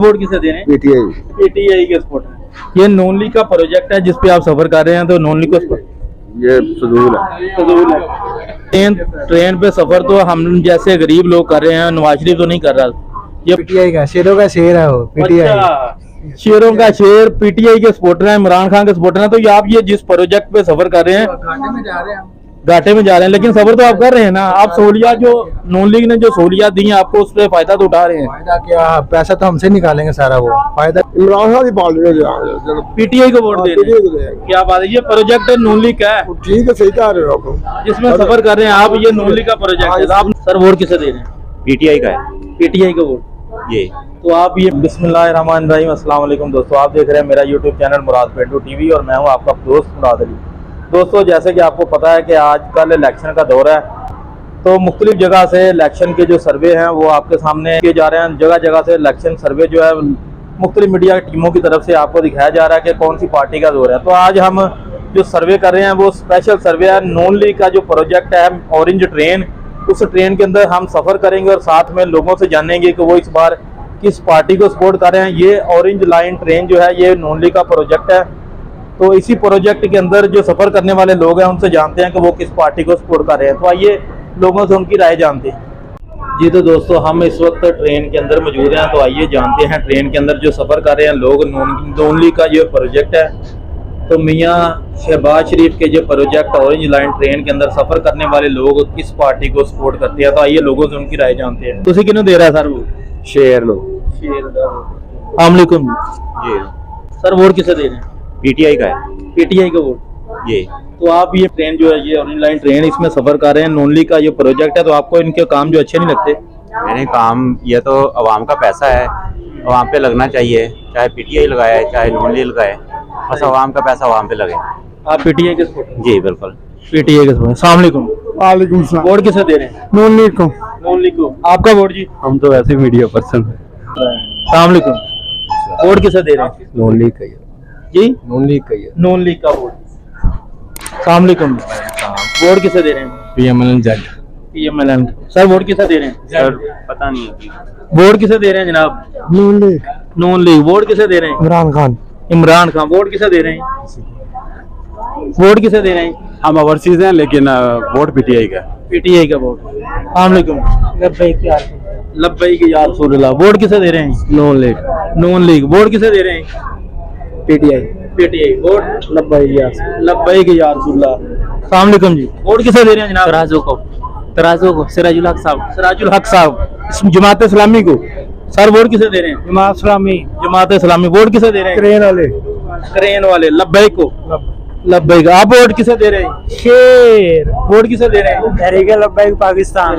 Vote किसे दे रहे हैं? पीटीआई। पीटीआई के सपोर्ट है। ये नॉन लीग का प्रोजेक्ट है जिस पे आप सफर कर रहे हैं, तो नॉन लीग को ये सदूल है। ट्रेन पे सफर तो हम जैसे गरीब लोग कर रहे हैं, नवाज शरीफ तो नहीं कर रहा। ये पीटीआई का शेरों का शेर है वो पीटीआई। अच्छा, शेरों का शेर पीटीआई के सपोर्टर हैं, इमरान खान के सपोर्टर हैं। तो ये आप ये जिस प्रोजेक्ट पे सफर कर रहे हैं, घाटे में जा रहे हैं हम। घाटे में जा रहे हैं, लेकिन सफर तो आप कर रहे हैं ना। आप सहूलियात जो नॉन लीग ने जो सहूलियात दी हैं आपको, उस पर फायदा तो उठा रहे हैं। फायदा क्या, पैसा तो हमसे निकालेंगे सारा। वो फायदा इमरान खान की पार्टी ने दिया, पीटीआई को वोट दे रहे पीटीआई हैं। को देंगे। क्या बात है, ये प्रोजेक्ट नॉन लीग का है ठीक है, सही कह रहे हो आप। जिसमें सफर कर रहे हैं आप। ये नॉन लीग का प्रोजेक्ट है। आप सर वोट किसे दे रहे हैं? पीटीआई का है पीटीआई का वोट। ये। तो आप ये बिस्मिल्लाहिर्रहमानिर्रहीम, अस्सलाम वालेकुम दोस्तों, आप देख रहे हैं मेरा यूट्यूब चैनल मुराद पेंटू टीवी और मैं हूं आपका दोस्त मुराद अली। दोस्तों, जैसे कि आपको पता है कि आजकल इलेक्शन का दौर है, तो मुख्तलिफ जगह से इलेक्शन के जो सर्वे हैं वो आपके सामने किए जा रहे हैं। जगह जगह से इलेक्शन सर्वे जो है मुख्तलिफ मीडिया टीमों की तरफ से आपको दिखाया जा रहा है कि कौन सी पार्टी का दौर है। तो आज हम जो सर्वे कर रहे हैं वो स्पेशल सर्वे है। नॉन लीग का जो प्रोजेक्ट है ऑरेंज ट्रेन, उस ट्रेन के अंदर हम सफ़र करेंगे और साथ में लोगों से जानेंगे कि वो इस बार किस पार्टी को सपोर्ट कर रहे हैं। ये ऑरेंज लाइन ट्रेन जो है ये नॉन लीग का प्रोजेक्ट है। तो इसी प्रोजेक्ट के अंदर जो सफ़र करने वाले लोग हैं उनसे जानते हैं कि वो किस पार्टी को सपोर्ट कर रहे हैं। तो आइए लोगों से उनकी राय जानते हैं। जी तो दोस्तों, हम इस वक्त ट्रेन के अंदर मौजूद हैं, तो आइए जानते हैं ट्रेन के अंदर जो सफ़र कर रहे हैं लोग। नॉन लीग का ये प्रोजेक्ट है, तो मियाँ शहबाज शरीफ के जो प्रोजेक्ट ऑरेंज लाइन ट्रेन के अंदर सफ़र करने वाले लोग किस पार्टी को सपोर्ट करते हैं। तो आइए लोगों से उनकी राय जानते हैं। तो किन्हों दे रहा है सर वो? शेर लो। अस्सलामुअलैकुम ये सर, वोट किसे दे रहे हैं? पीटीआई का है पीटीआई का वोट। ये। तो आप ये ट्रेन जो है ये ऑरेंज लाइन ट्रेन, इसमें सफर कर रहे हैं, नॉन लीग का ये प्रोजेक्ट है, तो आपको इनके काम जो अच्छे नहीं लगते? मैंने काम, ये तो आवाम का पैसा है, आवाम पे लगना चाहिए, चाहे पीटीआई लगाए चाहे नॉन लीग लगाए, बस आवाम का पैसा आवाम पे लगे। आप पीटीआई के सपोर्ट? जी बिल्कुल। पीटीआई के सपोर्ट। अस्सलाम वालेकुम। वालेकुम सलाम। वोट किसे दे रहे हैं? नॉन लीग को। नॉन लीग को। आपका वोट जी? हम तो वैसे मीडिया पर्सन है। अस्सलाम वालेकुम। वोट किसे दे रहे हैं? नॉन लीग का ही है। जी नॉन लीग का ही है। नॉन लीग का वोट। अस्सलाम वालेकुम। वोट किसे दे रहे हैं? PMLN Z. PMLN. Sir vote किसे दे रहे हैं? सर पता नहीं है। वोट किसे दे रहे हैं जनाब? Non league. Non league. Vote किसे दे रहे हैं? इमरान खान। इमरान खान। वोट किसे दे रहे हैं? वोट किसे दे रहे हैं? हम ओवरसीज हैं लेकिन वोट पीटीआई का। पीटीआई का वोट। अस्सलाम वालेकुम। लब्बैक या रसूलल्लाह। वोट किसे दे रहे हैं? Non league. Non league. Vote किसे दे रहे हैं? पीटीआई। पीटीआई। वोट लब्बैक या रसूलल्लाह। अस्सलाम वालेकुम जी। वोट किसे दे रहे हैं जनाब? तराजू को सिराजुल हक साहब। सिराजुल हक साहब जमात इस्लामी को। सर वोट किसे दे रहे हैं? जमात इस्लामी। जमात इस्लामी। वोट किसे दे रहे हैं? ट्रेन वाले। क्रेन वाले। लब्बैक को। लब्बैक। आप वोट किसे दे रहे हैं? शेर। वोट किसे दे रहे हैं? तहरीक लब्बैक पाकिस्तान।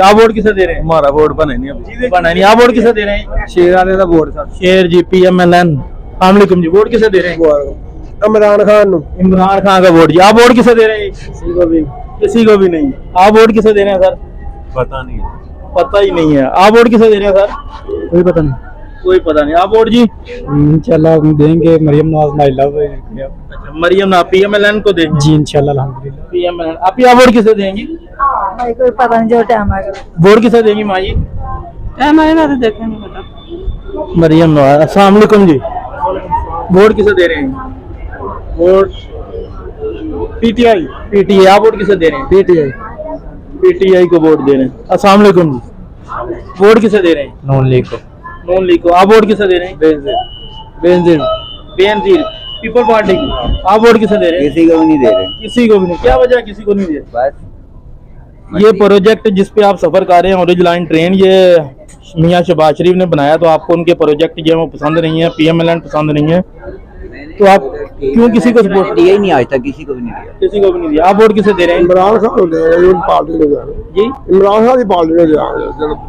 आप वोट किसे दे रहे हैं? हमारा वोट बना नहीं अभी। बना नहीं। आप वोट किसे दे रहे हैं? शेर वाले का वोट था। शेर जी। पीएमएलएन। अस्सलाम वालेकुम जी। वोट किसे दे रहे हैं? इमरान खान। इमरान खान का वोट जी। आप वोट किसे दे रहे हैं? किसी को भी नहीं। आप वोट किसे दे रहे हैं सर? पता नहीं। पता ही नहीं है। आप वोट किसे दे रहे हैं सर? कोई पता नहीं। कोई पता नहीं। आप वोट जी? इंशाल्लाह देंगे मरियम नवाज नाइला। अच्छा, मरियम ना पीएमएलएन को देंगे जी इंशाल्लाह अल्हम्दुलिल्लाह। पीएमएलएन। आप या वोट किसे देंगी? भाई कोई पता नहीं, जो टाइम आएगा। वोट किसे देंगी माँ जी? टाइम आएगा तो देखेंगे, बता। मरियम नवाज। अस्सलाम वालेकुम जी। वोट किसे दे रहे हैं? Vote PTI. पीटीआई। आप वोट किसे दे रहे हैं? पीटीआई। पीटीआई को वोट दे रहे हैं। अस्सलाम वालेकुम जी। वोट किसे दे रहे हैं? नॉन लीग को। नॉन लीग को। आप वोट किसे दे रहे हैं? बेनजीर। बेनजीर पीपल पार्टी की। आप वोट किसे दे रहे हैं? किसी को भी नहीं दे रहे। किसी को भी नहीं। क्या वजह किसी को नहीं दे? बस ये प्रोजेक्ट जिस पे आप सफर कर रहे हैं ऑरेंज लाइन ट्रेन, ये मियाँ शहबाज शरीफ ने बनाया, तो आपको उनके प्रोजेक्ट जो है वो पसंद नहीं है, पीएमएलएन पसंद नहीं है, तो आप क्यों किसी को सपोर्ट? दिया ही नहीं आज तक, किसी को भी नहीं दिया। किसी को भी नहीं दिया। आप वोट किसे दे रहे हैं? इमरान खान को दे रहे हैं पार्टी ने जी इमरान खान की पार्टी ने दिया।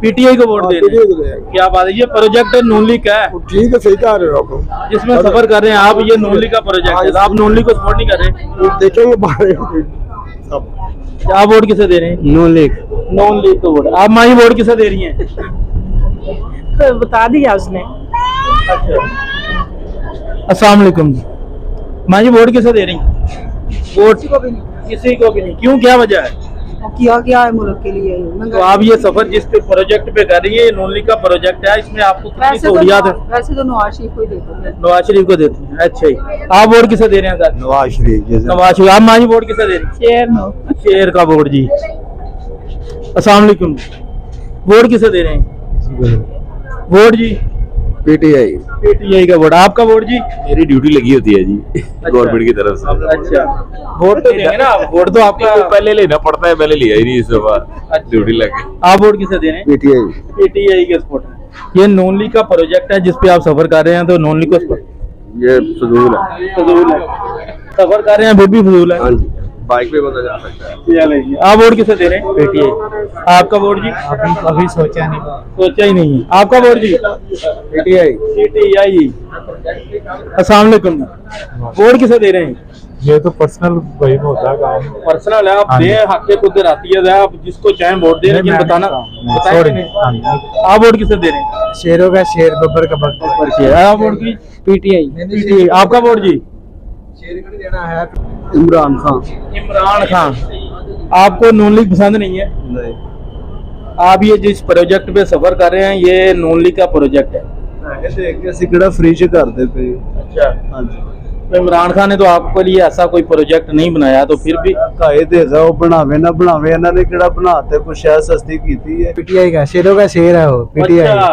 पीटीआई को वोट दे रहे हैं। क्या बात है, ये प्रोजेक्ट नॉन लीग का है ठीक है, सही कह रहे हो आप। जिसमें सफर कर रहे हैं आप। ये नॉन लीग का प्रोजेक्ट है, आप नॉन लीग को सपोर्ट नहीं कर रहे। देखेंगे बाहर। आप वोट किसे दे रहे हैं? Non league. नॉन लीग को वोट। आप माही वोट किसे दे रही हैं? तो बता दिया उसने। अस्सलाम वालेकुम जी। माँ जी वोट किसे दे रही हैं? वोट किसी को भी नहीं। क्यों, क्या वजह है? किया क्या है मुल्क के लिए तो आप ये सफर जिस पे प्रोजेक्ट पे कर रही है, नून लीग का प्रोजेक्ट है, इसमें आपको कितनी सहूलियात है? वैसे तो नवाज शरीफ को ही देते हैं। नवाज शरीफ को देते हैं। अच्छा ही, आप वोट किसे दे रहे हैं सर? नवाज शरीफ नवाज शरीफ। आप माँ जी वोट किसे दे रहे हैं? शेर नो शेर का वोट जी। अस्सलाम वालेकुम, वोट किसे दे रहे हैं? वोट जी पीटीआई पीटीआई का वोट। आपका वोट जी? मेरी ड्यूटी लगी होती है जी गवर्नमेंट की तरफ से। अच्छा, वोट तो देंगे ना आप? वोट तो आपका पहले लेना पड़ता है, मैंने लिया ही नहीं इस दफा, ड्यूटी लगी। आप वोट किसे दे रहे हैं? पीटीआई पीटीआई के सपोर्ट। ये नून लीग का प्रोजेक्ट है जिस पे आप सफर कर रहे हैं, तो नून लीग को ये फजूल है। फजूल है, सफर कर रहे हैं फिर भी फजूल है। हाँ जी, बाइक पे बंदा जा सकता है। आप वोट किसे दे रहे हैं? पीटीआई। आपका वोट जी? अभी सोचा नहीं। सोचा ही नहीं है। आपका वोट जी? PTI PTI. अस्सलाम वालेकुम, वोट किसे दे रहे हैं? ये तो पर्सनल वही में होता है काम। पर्सनल है, आप हाँ जी। दे हक खुद आती है, आप जिसको चाहे वोट दे, लेकिन बताना सॉरी। आप वोट किसे दे रहे हैं? शेरों का शेर, बब्बर का बब्बर। आप वोट की? पीटीआई। आपका वोट जी? शेर को देना है। इमरान खान। इमरान खान। आपको नून लीग पसंद नहीं है? नहीं, आप ये जिस प्रोजेक्ट पे सफर कर रहे हैं, ये नून लीग का प्रोजेक्ट है। देख के सिगड़ा फ्री च करते पे। अच्छा, हाँ जी, तो इमरान खान ने तो आपके लिए ऐसा कोई प्रोजेक्ट नहीं बनाया, तो फिर भी काहे देगा वो बनावे ना बनावे, ਇਹਨਾਂ ਨੇ ਕਿਹੜਾ ਬਣਾਤੇ ਕੁਛ ਸ਼ਾਇਦ ਸਸਤੀ ਕੀਤੀ ਹੈ। पीटीआई का शेरों का शेर है वो। पीटीआई अच्छा,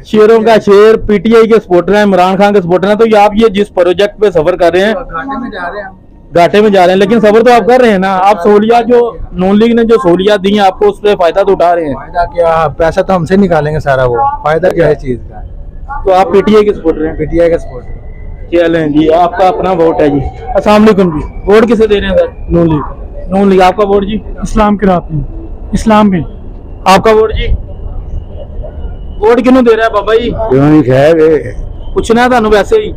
शेरों का शेर पीटीआई के सपोर्टर हैं, इमरान खान के सपोर्टर हैं। तो ये आप ये जिस प्रोजेक्ट पे सफर कर रहे हैं, घाटे में जा रहे हैं हम। घाटे में जा रहे हैं, लेकिन सफर तो आप कर रहे हैं ना। आप सहूलियात जो नून लीग ने जो सहूलियात दी हैं आपको, उस पर फायदा तो उठा रहे हैं। फायदा क्या, पैसा तो हमसे निकालेंगे सारा वो। फायदा क्या है चीज का? तो आप पीटीआई के सपोर्टर हैं? पीटीआई का सपोर्ट। चलें जी, आपका अपना वोट है जी। अस्सलाम वालेकुम जी, वोट किसे दे रहे हैं सर? नून लीग। नून लीग। आपका वोट जी? इस्लाम के राह पे, इस्लाम पे। आपका वोट जी? वोट किन्नू दे रहा है बाबा जी? ਕਿਉਂ ਨਹੀਂ ਖੈ ਗਏ पूछना था वैसे ही।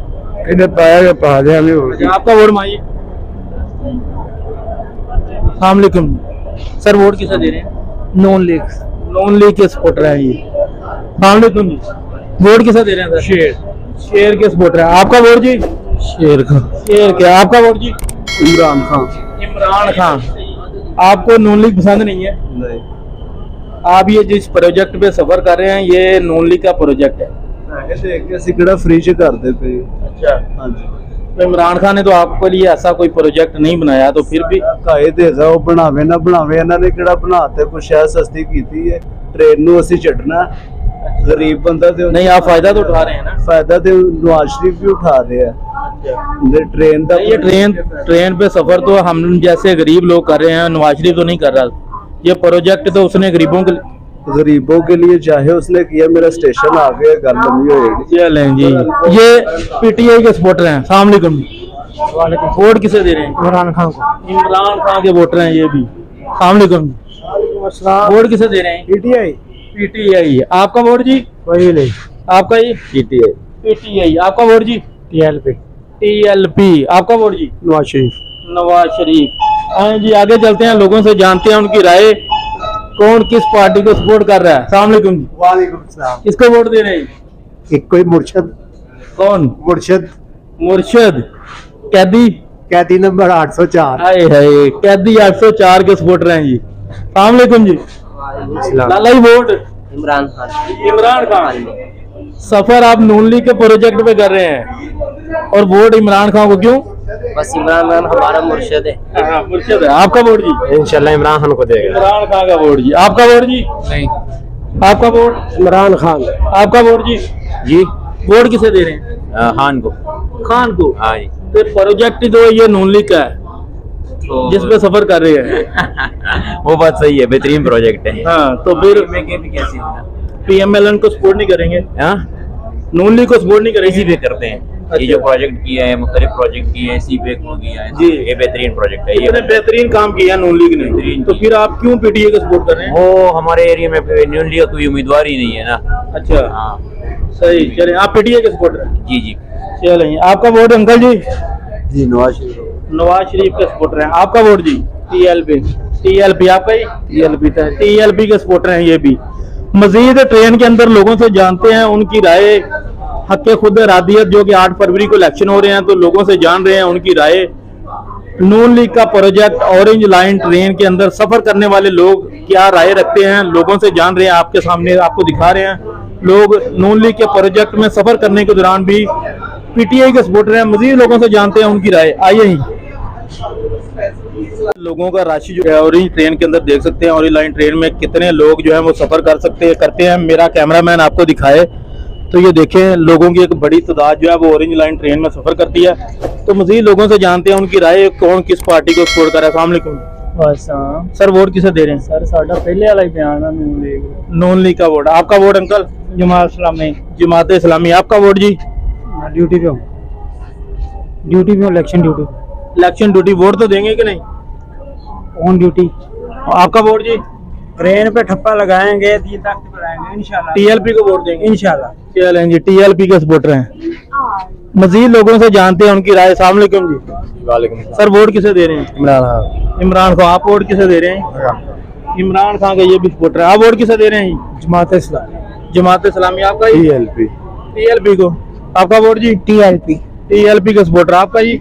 ਇਹਨੇ ਪਾਇਆ ਕਿ ਪਾ ਦਿਆਂ ਨੇ ਹੋਰ अच्छा, आपका वोट माइए। अस्सलाम वालेकुम सर, वोट किसे दे रहे हैं? नून लीग। नून लीग के सपोर्टर हैं ये। अस्सलाम वालेकुम जी, वोट किसे दे रहे हैं सर? शेर। शेर के सपोर्टर है। आपका वोट जी? ਸ਼ੇਰ ਖਾਨ। शेर के। आपका वोट जी? इमरान खान। इमरान खान। आपको नून लीग पसंद नहीं है? नहीं, आप ये जिस प्रोजेक्ट पे सफर कर रहे हैं, ये नून लीग का प्रोजेक्ट है। देख के सिगड़ा फ्री च करते पे। अच्छा, हाँ जी, तो इमरान खान ने तो आपके लिए ऐसा कोई प्रोजेक्ट नहीं बनाया, तो फिर भी ਕਾਹੇ ਦੇਗਾ ਉਹ ਬਣਾਵੇ ਨਾ ਬਣਾਵੇ, ਇਹਨਾਂ ਨੇ ਕਿਹੜਾ ਬਣਾਤੇ ਕੁਛ ਸ਼ਾਇਦ ਸਸਤੀ ਕੀਤੀ ਹੈ। ਟ੍ਰੇਨ ਨੂੰ ਅਸੀਂ ਛੱਡਣਾ, ਗਰੀਬ ਬੰਦਾ ਤੇ नहीं, आप फायदा तो उठा रहे हैं ना। फायदा तो नवाज शरीफ भी उठा रहे हैं। ट्रेन का ये ट्रेन पे सफर तो हम जैसे गरीब लोग कर रहे हैं, नवाज शरीफ तो नहीं कर रहा। ये प्रोजेक्ट तो उसने गरीबों के गरीबों के लिए चाहे उसने किया, मेरा स्टेशन आ गया, गल लंबी होएगी। चलें जी, ये पीटीआई के सपोर्टर हैं। अस्सलाम वालेकुम, वोट किसे दे रहे हैं? इमरान खान को। इमरान खान के वोटर हैं ये भी। अस्सलाम वालेकुम, वोट किसे दे रहे हैं? पीटीआई। पीटीआई। आपका वोट जी? वही ले। आपका ये? पीटीआई। पीटीआई। आपका वोट जी? टीएलपी। टीएलपी। आपका वोट जी? नवाज शरीफ। नवाज शरीफ। आए जी, आगे चलते हैं, लोगों से जानते हैं उनकी राय, कौन किस पार्टी को सपोर्ट कर रहा है। अस्सलाम वालेकुम जी, वालेकुम सलाम। किसको वोट दे रहे हैं? एक कोई मुर्शद। कौन? मुर्शद मुर्शद कैदी। कैदी नंबर 804। हाय हाय, कैदी 804 के सपोर्टर हैं जी। अस्सलाम वालेकुम जी, लाला जी वोट? इमरान खान। इमरान खान। सफर आप नून लीग के प्रोजेक्ट पे कर रहे हैं और वोट इमरान खान को क्यों? बस इमरान खान हमारा मुर्शिद है। हाँ, मुर्शद है। आपका वोट जी? इंशाल्लाह इमरान खान को देगा। इमरान खान का वोट जी। आपका वोट जी? नहीं। आपका वोट? इमरान खान। आपका वोट जी? जी वोट किसे दे रहे हैं? खान को। खान को। हाँ जी। तो प्रोजेक्ट जो ये नून लीग का है, तो जिस पे सफर कर रहे हैं। वो बात सही है, बेहतरीन प्रोजेक्ट है। हाँ, तो फिर में के भी कैसे होगा? पीएमएलएन को सपोर्ट नहीं करेंगे? हाँ, नून लीग को सपोर्ट नहीं इसी करेंगे? पे करते हैं। ये जो प्रोजेक्ट किया है, मुख्तलिफ प्रोजेक्ट किए हैं, सीपेक हो गया है जी। ये बेहतरीन प्रोजेक्ट है। इतने ये बेहतरीन काम किया नून लीग ने, बेहतरीन तो फिर आप क्यों पीटीए को सपोर्ट कर रहे हैं? वो हमारे एरिया में न्यून लीग कोई उम्मीदवार ही नहीं है ना। अच्छा, हाँ सही। चले, आप पीटीए के सपोर्टर हैं? जी जी। चलें, आपका वोट अंकल जी? जी नवाज शरीफ। नवाज शरीफ के सपोर्टर हैं। आपका वोट जी? टीएलपी। टीएलपी। आपका ही? टीएलपी। टीएलपी के सपोर्टर हैं ये भी। मजीद ट्रेन के अंदर लोगों से जानते हैं उनकी राय, हक खुद रादियत, जो कि 8 फरवरी को इलेक्शन हो रहे हैं, तो लोगों से जान रहे हैं उनकी राय। नून लीग का प्रोजेक्ट ऑरेंज लाइन ट्रेन के अंदर सफर करने वाले लोग क्या राय रखते हैं, लोगों से जान रहे हैं, आपके सामने आपको दिखा रहे हैं। लोग नून लीग के प्रोजेक्ट में सफर करने के दौरान भी पीटीआई के सपोर्टर हैं। मजीद लोगों से जानते हैं उनकी राय। आइए ही लोगों का राशि जो है ऑरेंज ट्रेन के अंदर देख सकते हैं। ऑरेंज लाइन ट्रेन में कितने लोग जो है वो सफर करते हैं। मेरा कैमरामैन आपको दिखाए तो ये देखें, लोगों की एक बड़ी तादाद जो है वो ऑरेंज लाइन ट्रेन में सफर करती है। तो मजीद लोगों से जानते हैं उनकी राय, कौन किस पार्टी को सपोर्ट कर रहा है। अस्सलाम वालेकुम बस सर, वोट किसे दे रहे हैं? सर साडा पहले वाला ही बयान है नून लीग नून लीग का वोट। आपका वोट अंकल? जमात इस्लामी जमात इस्लामी। आपका वोट जी? ड्यूटी पे election duty election duty. Vote तो देंगे कि नहीं? On duty. आपका वोट जी? ट्रेन पे ठप्पा लगाएंगे, दी तख्त बनाएंगे इंशाल्लाह। टीएलपी को वोट देंगे इंशाल्लाह। चलें जी, टीएलपी के सपोर्टर हैं। मजीद लोगों से जानते हैं उनकी राय। अस्सलाम वालेकुम जी। वालेकुम सर, वोट किसे दे रहे हैं? इमरान खान। इमरान खान। आप वोट किसे दे रहे हैं? इमरान खान का ये भी सपोर्टर है। आप वोट किसे दे रहे हैं? जमात इस्लामी। जमात इस्लामी। आपका टीएलपी टीएलपी को। आपका वोट जी? टीएलपी का सपोर्टर। आपका जी?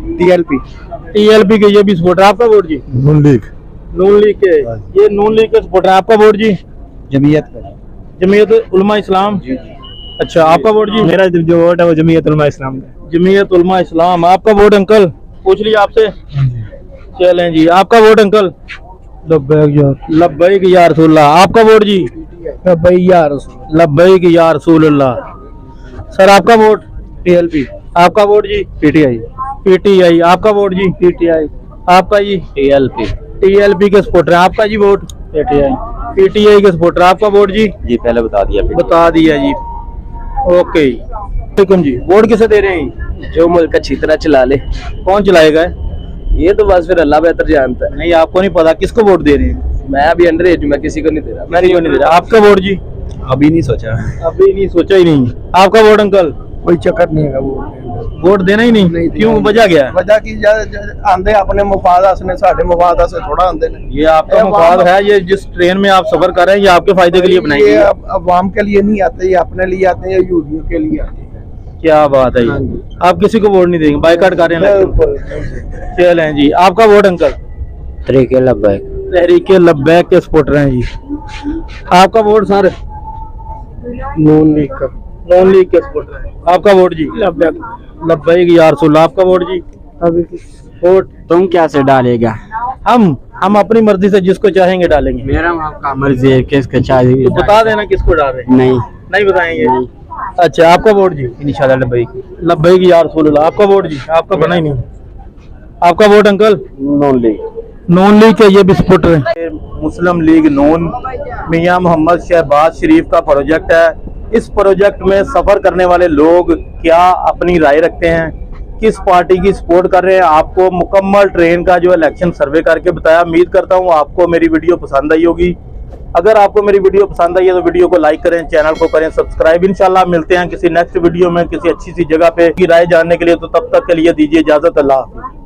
टीएलपी के ये भी सपोर्टर। आपका वोट जी? नून लीग। नून लीग के ये नून लीग के सपोर्टर है। आपका वोट जी? जमीयत उलमा इस्लाम। अच्छा, आपका वोट जी? मेरा जो वोट है वो जमीयत उलमा इस्लाम का। जमीयत उलमा इस्लाम। आपका वोट अंकल? पूछ लिया आपसे। चलें जी, आपका वोट अंकल? लब्बैक या रसूलुल्लाह। आपका वोट जी? लब्बैक या रसूलुल्लाह। सर, आपका वोट? टीएलपी आपका वोट जी? पीटीआई। आपका वोट जी? पीटीआई। आपका जी? टीएलपी के सपोर्टर है। आपका जी वोट? पीटीआई के सपोर्टर। आपका वोट जी? जी पहले बता दिया। बता दिया जी। ओके वालेकुम जी। वोट किसे दे रहे हैं? जो मुल्क अच्छी तरह चला ले। कौन चलाएगा? ये तो बस फिर अल्लाह बेहतर जानता है। नहीं, आपको नहीं पता किसको वोट दे रहे हैं? मैं अभी अंडर एज हूं, मैं किसी को नहीं दे रहा। मैं नहीं दे रहा। आपका वोट जी? अभी नहीं सोचा। अभी नहीं सोचा ही नहीं। आपका वोट अंकल? कोई चक्कर नहीं है वोट देना ही नहीं? क्यों, वजह क्या है? वजह की आंदे अपने मुफाद आसने साढ़े मुफाद से थोड़ा आंदे ने। ये आपका मुफाद है। ये जिस ट्रेन में आप सफर कर रहे हैं ये आपके फायदे के लिए बनाई गई ये है। अवाम के लिए नहीं आते, ये अपने लिए आते हैं, यूदियों के लिए आते हैं। क्या बात है ये। आप किसी को वोट नहीं देंगे, बाइकाट कर रहे हैं? चलें जी, आपका वोट अंकल? तरीके लब्बैक। तहरीक लब्बैक के सपोर्टर हैं जी। आपका वोट सर? नून लीग का। नून लीग के सपोर्टर हैं। आपका वोट जी? लब्बैक या रसूलुल्लाह। आपका वोट जी? वोट तुम क्या से डालेगा? हम अपनी मर्जी से जिसको चाहेंगे डालेंगे। मेरा आपका मर्जी है, किसको चाहिए तो बता देना किसको डाल रहे हैं। नहीं बताएंगे। अच्छा, आपका वोट जी? इंशाल्लाह लब्बैक। लब्बैक या रसूलुल्लाह। आपका वोट जी? आपका बना ही नहीं। आपका वोट अंकल? नून लीग। नून लीग के ये भी सपोर्टर हैं। मुस्लिम लीग नून मियां मोहम्मद शहबाज शरीफ का प्रोजेक्ट है। इस प्रोजेक्ट में सफर करने वाले लोग क्या अपनी राय रखते हैं, किस पार्टी की सपोर्ट कर रहे हैं, आपको मुकम्मल ट्रेन का जो इलेक्शन सर्वे करके बताया। उम्मीद करता हूं आपको मेरी वीडियो पसंद आई होगी। अगर आपको मेरी वीडियो पसंद आई है तो वीडियो को लाइक करें, चैनल को करें सब्सक्राइब। इंशाल्लाह मिलते हैं किसी नेक्स्ट वीडियो में किसी अच्छी सी जगह पे। की राय जानने के लिए तो तब तक के लिए दीजिए इजाजत। अल्लाह हाफिज़।